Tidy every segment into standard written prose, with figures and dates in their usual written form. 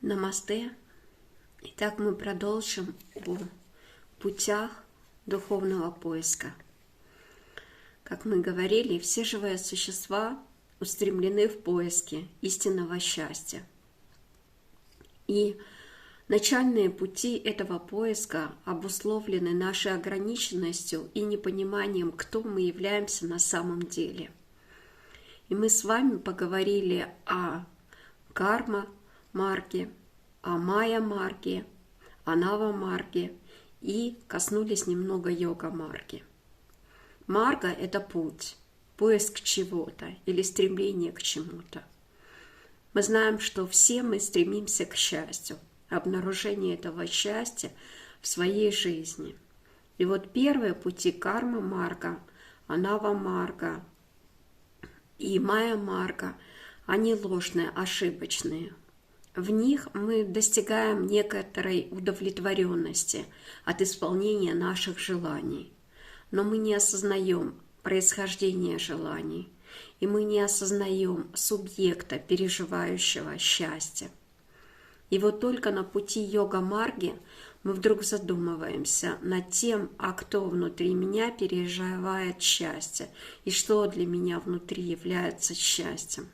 Намасте. Итак, мы продолжим о путях духовного поиска. Как мы говорили, все живые существа устремлены в поиске истинного счастья. И начальные пути этого поиска обусловлены нашей ограниченностью и непониманием, кто мы являемся на самом деле. И мы с вами поговорили о карма-марге, о майя-марге, о нава-марге и коснулись немного йога-марги. Марга – это путь, поиск чего-то или стремление к чему-то. Мы знаем, что все мы стремимся к счастью, обнаружению этого счастья в своей жизни. И вот первые пути карма-марга, нава-марга и майя-марга, они ложные, ошибочные. В них мы достигаем некоторой удовлетворенности от исполнения наших желаний, но мы не осознаем происхождение желаний, и мы не осознаем субъекта, переживающего счастье. И вот только на пути йога-марги мы вдруг задумываемся над тем, а кто внутри меня переживает счастье, и что для меня внутри является счастьем.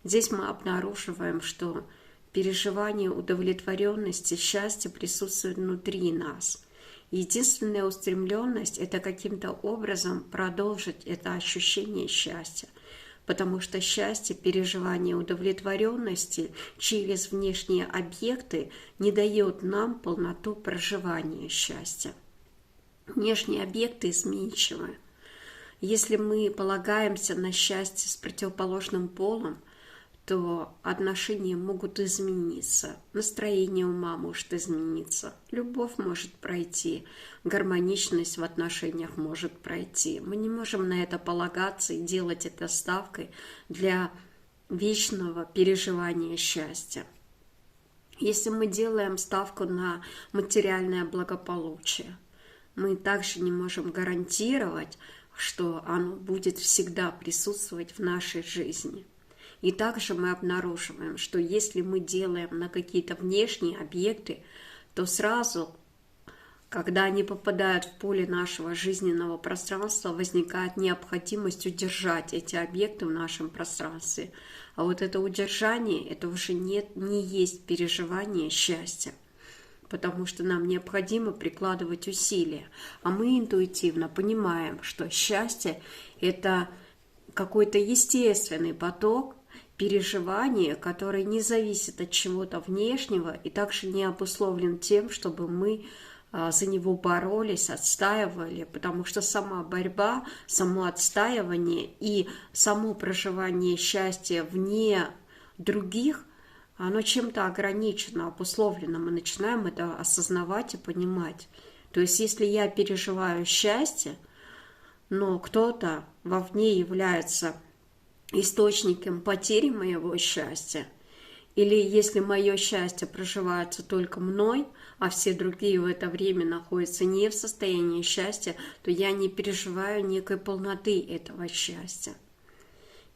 Здесь мы обнаруживаем, что переживание удовлетворенности, счастья присутствует внутри нас. Единственная устремленность – это каким-то образом продолжить это ощущение счастья, потому что счастье, переживание удовлетворенности через внешние объекты не дает нам полноту проживания счастья. Внешние объекты изменчивы. Если мы полагаемся на счастье с противоположным полом, то отношения могут измениться, настроение ума может измениться, любовь может пройти, гармоничность в отношениях может пройти. Мы не можем на это полагаться и делать это ставкой для вечного переживания счастья. Если мы делаем ставку на материальное благополучие, мы также не можем гарантировать, что оно будет всегда присутствовать в нашей жизни. И также мы обнаруживаем, что если мы делаем на какие-то внешние объекты, то сразу, когда они попадают в поле нашего жизненного пространства, возникает необходимость удержать эти объекты в нашем пространстве. А вот это удержание, это уже не есть переживание счастья, потому что нам необходимо прикладывать усилия. А мы интуитивно понимаем, что счастье – это какой-то естественный поток, переживание, которое не зависит от чего-то внешнего и также не обусловлен тем, чтобы мы за него боролись, отстаивали, потому что сама борьба, само отстаивание и само проживание счастья вне других, оно чем-то ограничено, обусловлено. Мы начинаем это осознавать и понимать. То есть, если я переживаю счастье, но кто-то вовне является источником потери моего счастья, или если мое счастье проживается только мной, а все другие в это время находятся не в состоянии счастья, то я не переживаю некой полноты этого счастья.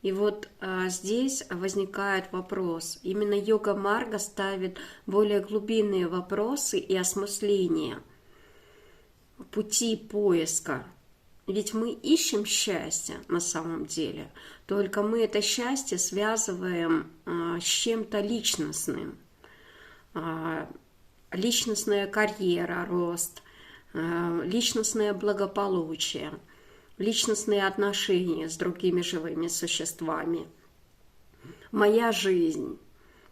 И вот здесь возникает вопрос. Именно йога-марга ставит более глубинные вопросы и осмысления пути поиска. Ведь мы ищем счастье на самом деле, только мы это счастье связываем с чем-то личностным. Личностная карьера, рост, личностное благополучие, личностные отношения с другими живыми существами. Моя жизнь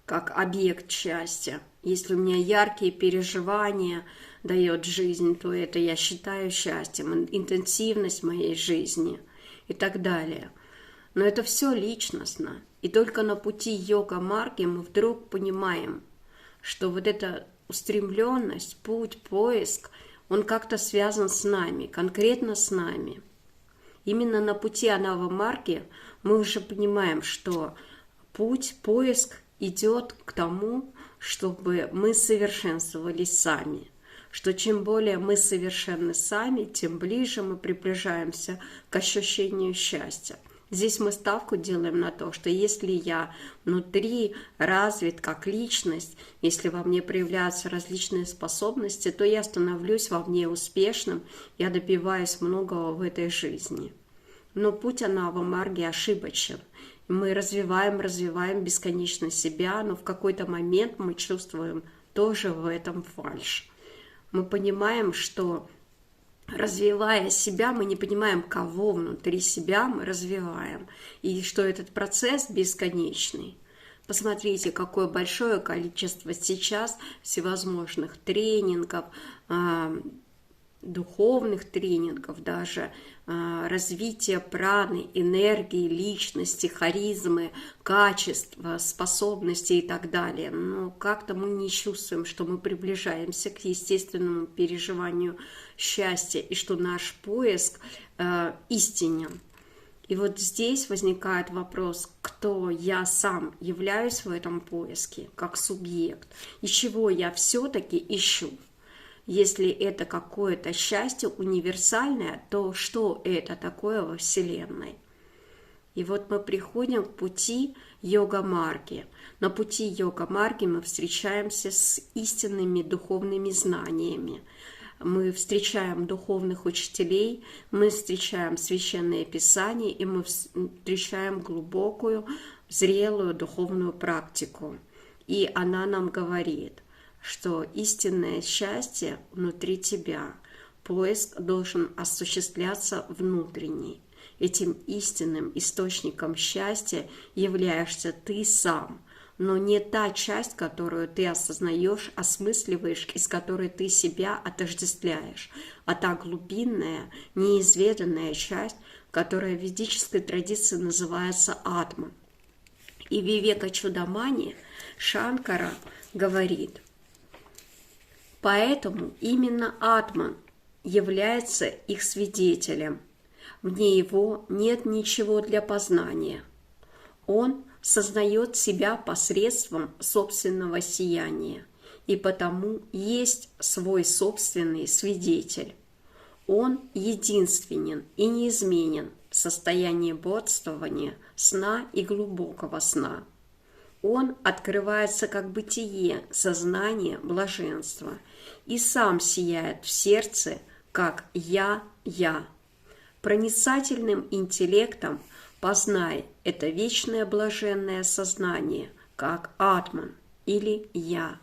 как объект счастья. Если у меня яркие переживания дает жизнь, то это я считаю счастьем, интенсивность моей жизни и так далее. Но это все личностно. И только на пути йога-марги мы вдруг понимаем, что вот эта устремленность, путь, поиск, он как-то связан с нами, конкретно с нами. Именно на пути нава-марги мы уже понимаем, что путь, поиск идет к тому, чтобы мы совершенствовались сами. Что чем более мы совершенны сами, тем ближе мы приближаемся к ощущению счастья. Здесь мы ставку делаем на то, что если я внутри развит как личность, если во мне проявляются различные способности, то я становлюсь вовне успешным, я добиваюсь многого в этой жизни. Но путь Анава-марги ошибочен. Мы развиваем бесконечно себя, но в какой-то момент мы чувствуем тоже в этом фальшь. Мы понимаем, что развивая себя, мы не понимаем, кого внутри себя мы развиваем, и что этот процесс бесконечный. Посмотрите, какое большое количество сейчас всевозможных тренингов, духовных тренингов, даже развития праны, энергии, личности, харизмы, качества, способностей и так далее. Но как-то мы не чувствуем, что мы приближаемся к естественному переживанию счастья и что наш поиск истинен. И вот здесь возникает вопрос, кто я сам являюсь в этом поиске, как субъект, и чего я все-таки ищу. Если это какое-то счастье универсальное, то что это такое во Вселенной? И вот мы приходим к пути йога-марги. На пути йога-марги мы встречаемся с истинными духовными знаниями. Мы встречаем духовных учителей, мы встречаем священное писание, и мы встречаем глубокую, зрелую духовную практику. И она нам говорит, что истинное счастье внутри тебя. Поиск должен осуществляться внутренний. Этим истинным источником счастья являешься ты сам, но не та часть, которую ты осознаешь, осмысливаешь, из которой ты себя отождествляешь, а та глубинная, неизведанная часть, которая в ведической традиции называется атма. И Вивека-чудамани Шанкара говорит: поэтому именно Атман является их свидетелем. Вне его нет ничего для познания. Он сознает себя посредством собственного сияния, и потому есть свой собственный свидетель. Он единственен и неизменен в состоянии бодрствования, сна и глубокого сна. Он открывается как бытие, сознание, блаженство, и сам сияет в сердце, как «Я». Проницательным интеллектом познай это вечное блаженное сознание, как Атман или «Я».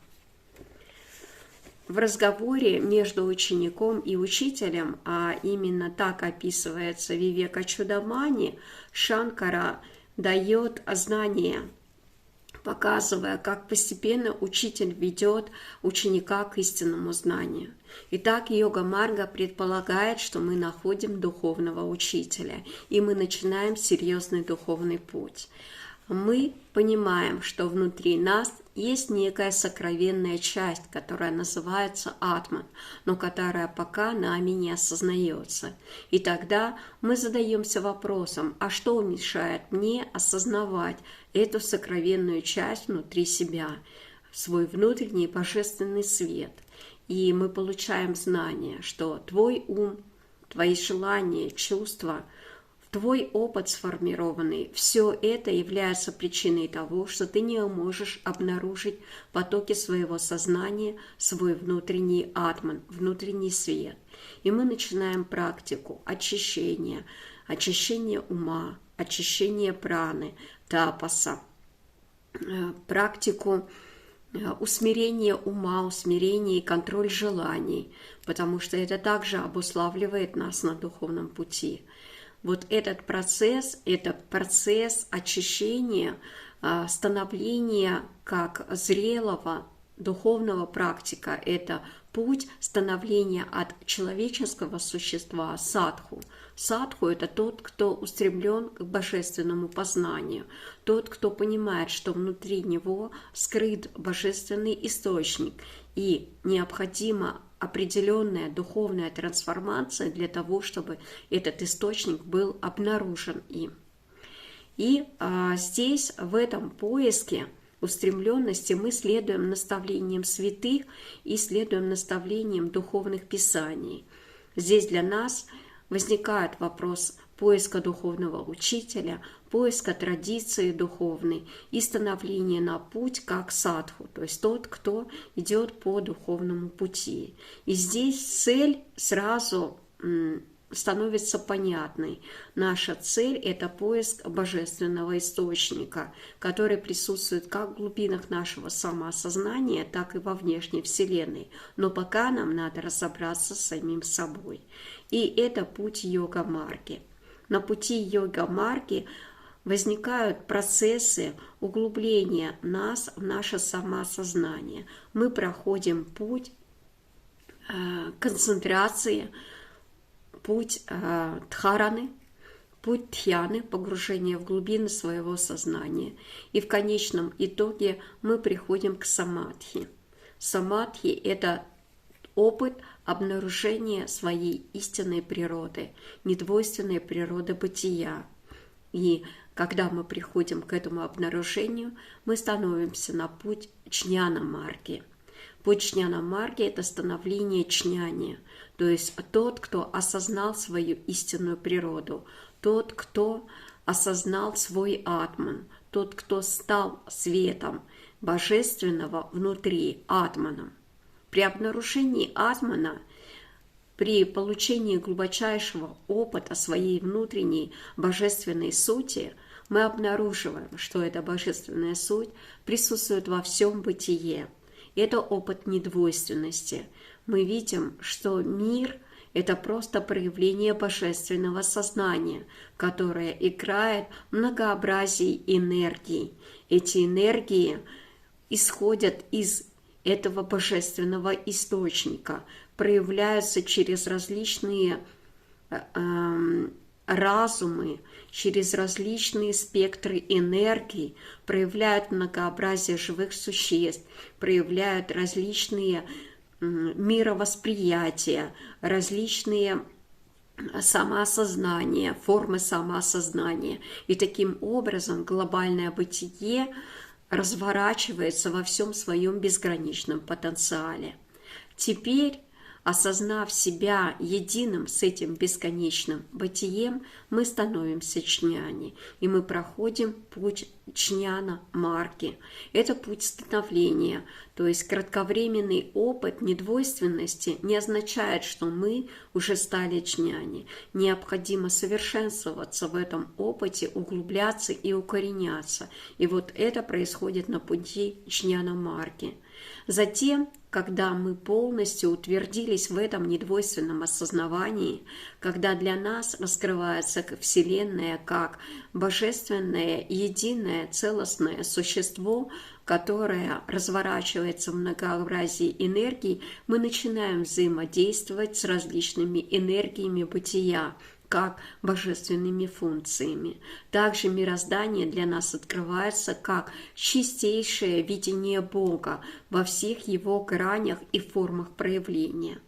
В разговоре между учеником и учителем, а именно так описывается Вивека-чудамани, Шанкара дает знание, показывая, как постепенно учитель ведет ученика к истинному знанию. Итак, йога-марга предполагает, что мы находим духовного учителя, и мы начинаем серьезный духовный путь. Мы понимаем, что внутри нас есть некая сокровенная часть, которая называется Атман, но которая пока нами не осознается. И тогда мы задаемся вопросом, а что мешает мне осознавать эту сокровенную часть внутри себя, свой внутренний божественный свет. И мы получаем знание, что твой ум, твои желания, чувства, твой опыт сформированный, все это является причиной того, что ты не можешь обнаружить в потоке своего сознания свой внутренний атман, внутренний свет. И мы начинаем практику очищения ума, очищения праны, тапаса, практику усмирение ума, усмирение и контроль желаний, потому что это также обуславливает нас на духовном пути. Вот этот процесс – это процесс очищения, становления как зрелого духовного практика. Это путь становления от человеческого существа садху. Садху – это тот, кто устремлен к божественному познанию, тот, кто понимает, что внутри него скрыт божественный источник, и необходима определенная духовная трансформация для того, чтобы этот источник был обнаружен им. И здесь, в этом поиске устремленности, мы следуем наставлениям святых и следуем наставлениям духовных писаний. Здесь для нас возникает вопрос поиска духовного учителя, поиска традиции духовной и становления на путь как садху, то есть тот, кто идет по духовному пути. И здесь цель сразу становится понятной. Наша цель – это поиск божественного источника, который присутствует как в глубинах нашего самоосознания, так и во внешней Вселенной. Но пока нам надо разобраться с самим собой. И это путь йога-марги. На пути йога-марги возникают процессы углубления нас в наше самоосознание. Мы проходим путь концентрации, путь дхараны, путь дхьяны, погружения в глубины своего сознания. И в конечном итоге мы приходим к самадхи. Самадхи – это опыт обнаружения своей истинной природы, недвойственной природы бытия. И когда мы приходим к этому обнаружению, мы становимся на путь чняна-марги. Путь чняна-марги – это становление чняни, то есть тот, кто осознал свою истинную природу, тот, кто осознал свой атман, тот, кто стал светом божественного внутри атманом. При обнаружении атмана, при получении глубочайшего опыта своей внутренней божественной сути, мы обнаруживаем, что эта божественная суть присутствует во всем бытие. Это опыт недвойственности. Мы видим, что мир – это просто проявление божественного сознания, которое играет в многообразии энергий. Эти энергии исходят из этого божественного источника, проявляются через различные разумы, через различные спектры энергий, проявляют многообразие живых существ, проявляют различные мировосприятия, различные самоосознания, формы самоосознания. И таким образом глобальное бытие разворачивается во всем своем безграничном потенциале. Теперь, осознав себя единым с этим бесконечным бытием, мы становимся чняни, и мы проходим путь чняна-марги. Это путь становления, то есть кратковременный опыт недвойственности не означает, что мы уже стали чняни. Необходимо совершенствоваться в этом опыте, углубляться и укореняться. И вот это происходит на пути чняна-марги. Затем, когда мы полностью утвердились в этом недвойственном осознавании, когда для нас раскрывается Вселенная как божественное, единое, целостное существо, которое разворачивается в многообразии энергий, мы начинаем взаимодействовать с различными энергиями бытия, как божественными функциями. Также мироздание для нас открывается как чистейшее видение Бога во всех его гранях и формах проявления.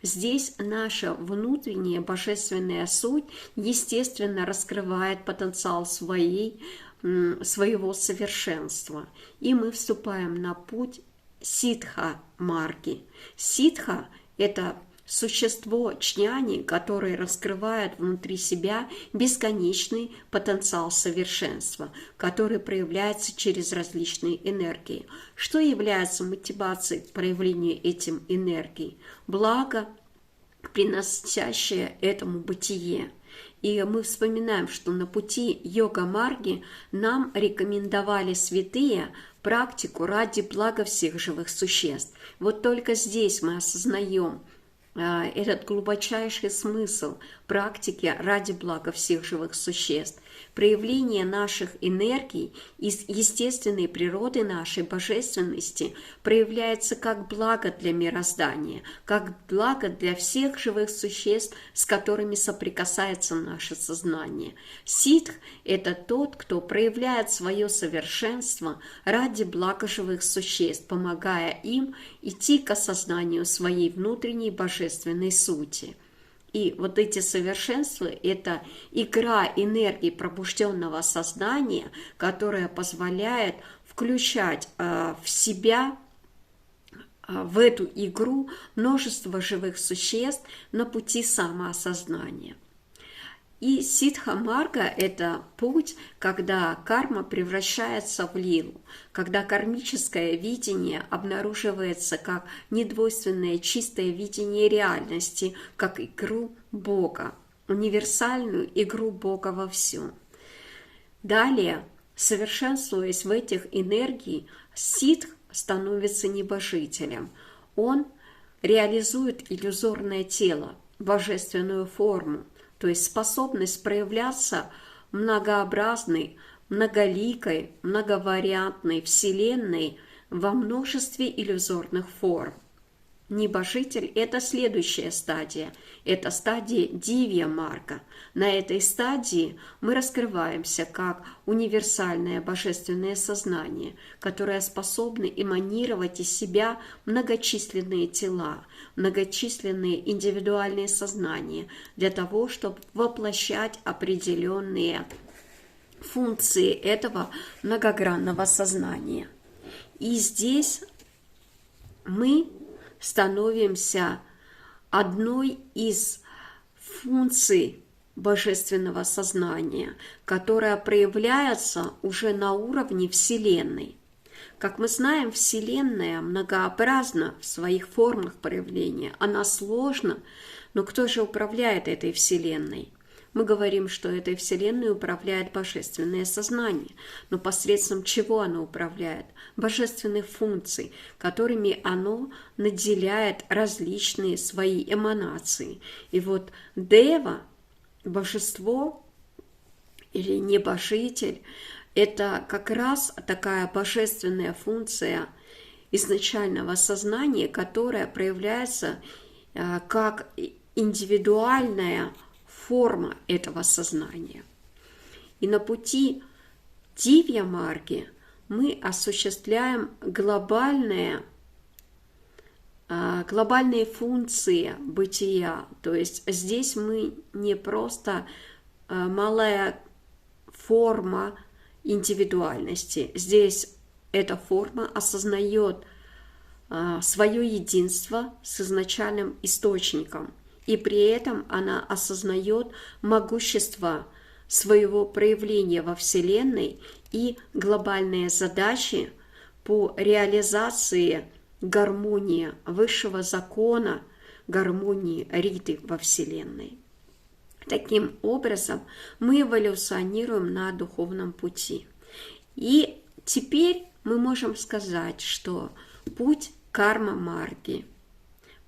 Здесь наша внутренняя божественная суть, естественно, раскрывает потенциал своего совершенства. И мы вступаем на путь ситха-марги. Ситха – это существо чняни, которое раскрывает внутри себя бесконечный потенциал совершенства, который проявляется через различные энергии. Что является мотивацией к проявлению этим энергий? Благо, приносящее этому бытие. И мы вспоминаем, что на пути йога-марги нам рекомендовали святые практику ради блага всех живых существ. Вот только здесь мы осознаем этот глубочайший смысл практики ради блага всех живых существ. Проявление наших энергий из естественной природы нашей божественности проявляется как благо для мироздания, как благо для всех живых существ, с которыми соприкасается наше сознание. Ситх – это тот, кто проявляет свое совершенство ради блага живых существ, помогая им идти к осознанию своей внутренней божественной сути. И вот эти совершенства – это игра энергии пробужденного сознания, которая позволяет включать в себя, в эту игру множество живых существ на пути самоосознания. И ситха-марга – это путь, когда карма превращается в лилу, когда кармическое видение обнаруживается как недвойственное чистое видение реальности, как игру Бога, универсальную игру Бога во всем. Далее, совершенствуясь в этих энергиях, ситх становится небожителем. Он реализует иллюзорное тело, божественную форму, то есть способность проявляться многообразной, многоликой, многовариантной Вселенной во множестве иллюзорных форм. Небожитель – это следующая стадия. Это стадия дивья-марга. На этой стадии мы раскрываемся как универсальное божественное сознание, которое способно эманировать из себя многочисленные тела, многочисленные индивидуальные сознания для того, чтобы воплощать определенные функции этого многогранного сознания. И здесь мы становимся одной из функций божественного сознания, которая проявляется уже на уровне Вселенной. Как мы знаем, Вселенная многообразна в своих формах проявления, она сложна, но кто же управляет этой Вселенной? Мы говорим, что этой Вселенной управляет божественное сознание. Но посредством чего оно управляет? Божественных функций, которыми оно наделяет различные свои эманации. И вот Дева, божество или небожитель, это как раз такая божественная функция изначального сознания, которая проявляется как индивидуальная форма этого сознания. И на пути дивья-марги мы осуществляем глобальные функции бытия. То есть здесь мы не просто малая форма индивидуальности. Здесь эта форма осознает свое единство с изначальным источником. И при этом она осознает могущество своего проявления во Вселенной и глобальные задачи по реализации гармонии высшего закона, гармонии Риты во Вселенной. Таким образом, мы эволюционируем на духовном пути. И теперь мы можем сказать, что путь карма-марги,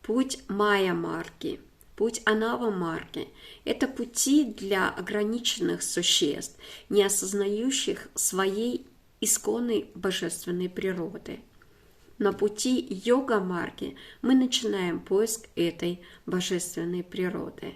путь майя-марги, путь анава-марги – это пути для ограниченных существ, не осознающих своей исконной божественной природы. На пути йога-марги мы начинаем поиск этой божественной природы.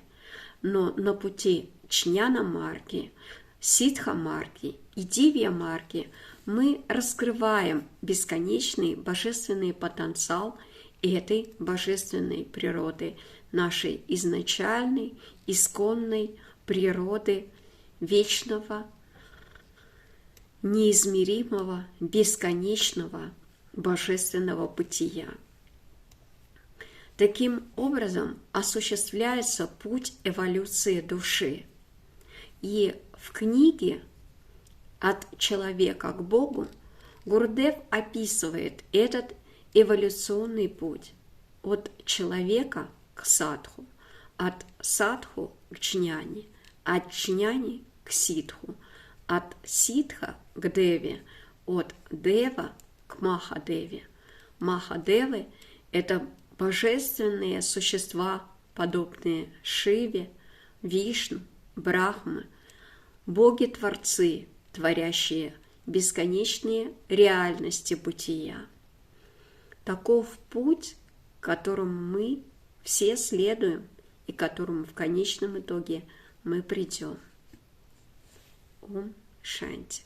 Но на пути джняна-марги, ситха-марги и дивья-марги мы раскрываем бесконечный божественный потенциал этой божественной природы, нашей изначальной, исконной природы вечного, неизмеримого, бесконечного божественного бытия. Таким образом осуществляется путь эволюции души. И в книге «От человека к Богу» Гурудев описывает этот эволюционный путь от человека к садху, от садху к джняне, от джняни к ситху, от ситха к деве, от дева к махадеве. Махадевы – это божественные существа, подобные Шиве, Вишну, Брахме, боги-творцы, творящие бесконечные реальности бытия. Таков путь, которым мы все следуем и к которому в конечном итоге мы придем. Ом Шанти.